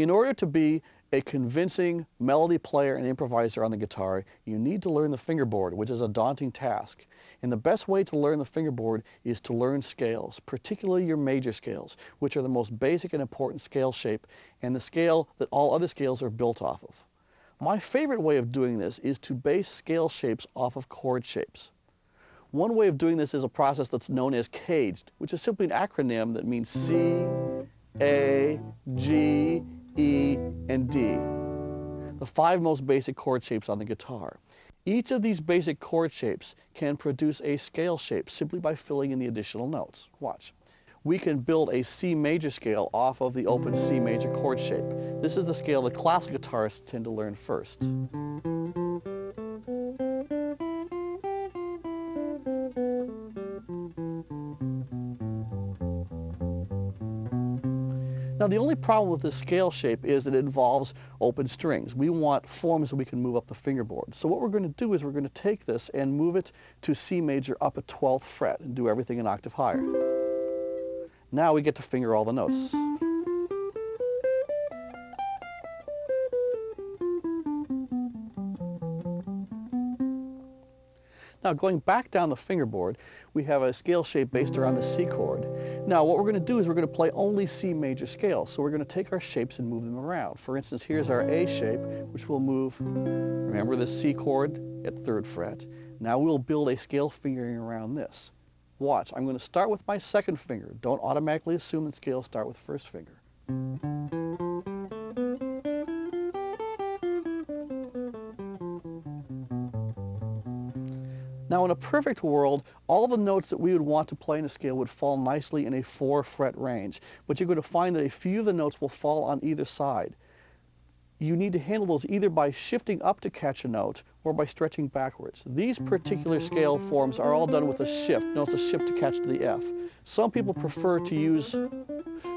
In order to be a convincing melody player and improviser on the guitar, you need to learn the fingerboard, which is a daunting task. And the best way to learn the fingerboard is to learn scales, particularly your major scales, which are the most basic and important scale shape and the scale that all other scales are built off of. My favorite way of doing this is to base scale shapes off of chord shapes. One way of doing this is a process that's known as caged, which is simply an acronym that means C, A, G, E, and D, the 5 most basic chord shapes on the guitar. Each of these basic chord shapes can produce a scale shape simply by filling in the additional notes. Watch. We can build a C major scale off of the open C major chord shape. This is the scale that classical guitarists tend to learn first. Now the only problem with this scale shape is that it involves open strings. We want forms that we can move up the fingerboard. So what we're going to do is we're going to take this and move it to C major up at 12th fret and do everything an octave higher. Now we get to finger all the notes. Now going back down the fingerboard, we have a scale shape based around the C chord. Now what we're going to do is we're going to play only C major scales. So we're going to take our shapes and move them around. For instance, here's our A shape, which will move, remember the C chord at 3rd fret. Now we'll build a scale fingering around this. Watch, I'm going to start with my 2nd finger. Don't automatically assume that scales start with the 1st finger. Now in a perfect world, all the notes that we would want to play in a scale would fall nicely in a 4-fret range, but you're going to find that a few of the notes will fall on either side. You need to handle those either by shifting up to catch a note or by stretching backwards. These particular scale forms are all done with a shift. Notice a shift to catch to the F. Some people prefer to use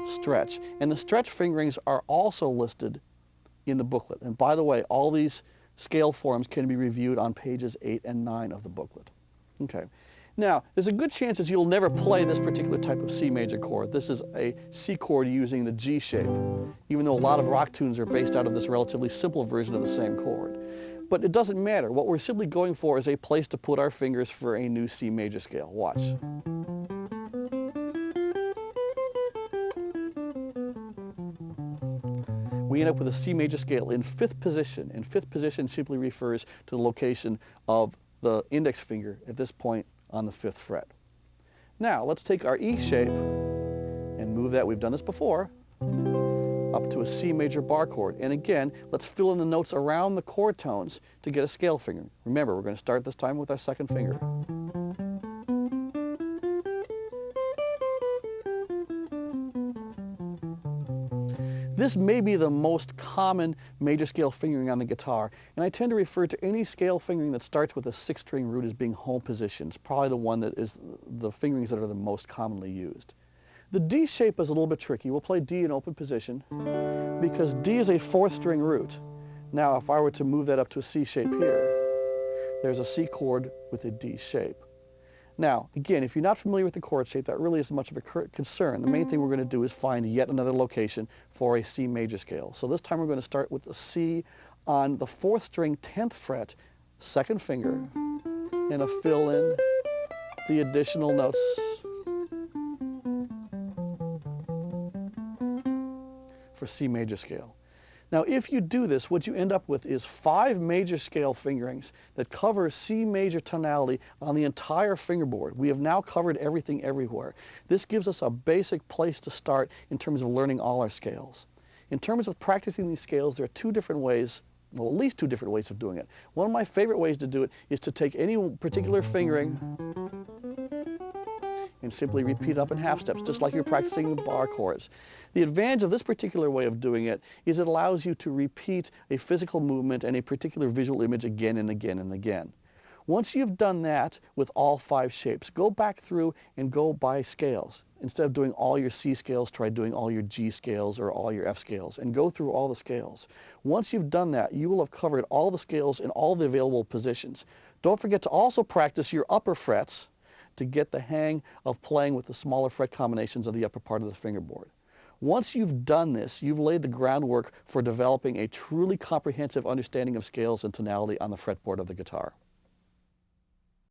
stretch, and the stretch fingerings are also listed in the booklet. And by the way, all these scale forms can be reviewed on pages 8 and 9 of the booklet. Okay. Now, there's a good chance that you'll never play this particular type of C major chord. This is a C chord using the G shape, even though a lot of rock tunes are based out of this relatively simple version of the same chord. But it doesn't matter. What we're simply going for is a place to put our fingers for a new C major scale. Watch. We end up with a C major scale in 5th position, and 5th position simply refers to the location of the index finger at this point on the 5th fret. Now let's take our E shape and move that, we've done this before, up to a C major bar chord. And again, let's fill in the notes around the chord tones to get a scale finger. Remember, we're going to start this time with our 2nd finger. This may be the most common major scale fingering on the guitar, and I tend to refer to any scale fingering that starts with a 6-string root as being home position. It's probably the one that is the fingerings that are the most commonly used. The D shape is a little bit tricky. We'll play D in open position because D is a 4th-string root. Now if I were to move that up to a C shape here, there's a C chord with a D shape. Now, again, if you're not familiar with the chord shape, that really isn't much of a concern. The main thing we're going to do is find yet another location for a C major scale. So this time we're going to start with a C on the 4th string, 10th fret, 2nd finger, and fill in the additional notes for C major scale. Now if you do this, what you end up with is 5 major scale fingerings that cover C major tonality on the entire fingerboard. We have now covered everything everywhere. This gives us a basic place to start in terms of learning all our scales. In terms of practicing these scales, there are 2 different ways, well at least 2 different ways of doing it. One of my favorite ways to do it is to take any particular fingering and simply repeat up in half steps, just like you're practicing the bar chords. The advantage of this particular way of doing it is it allows you to repeat a physical movement and a particular visual image again and again and again. Once you've done that with all 5 shapes, go back through and go by scales. Instead of doing all your C scales, try doing all your G scales or all your F scales, and go through all the scales. Once you've done that, you will have covered all the scales in all the available positions. Don't forget to also practice your upper frets to get the hang of playing with the smaller fret combinations of the upper part of the fingerboard. Once you've done this, you've laid the groundwork for developing a truly comprehensive understanding of scales and tonality on the fretboard of the guitar.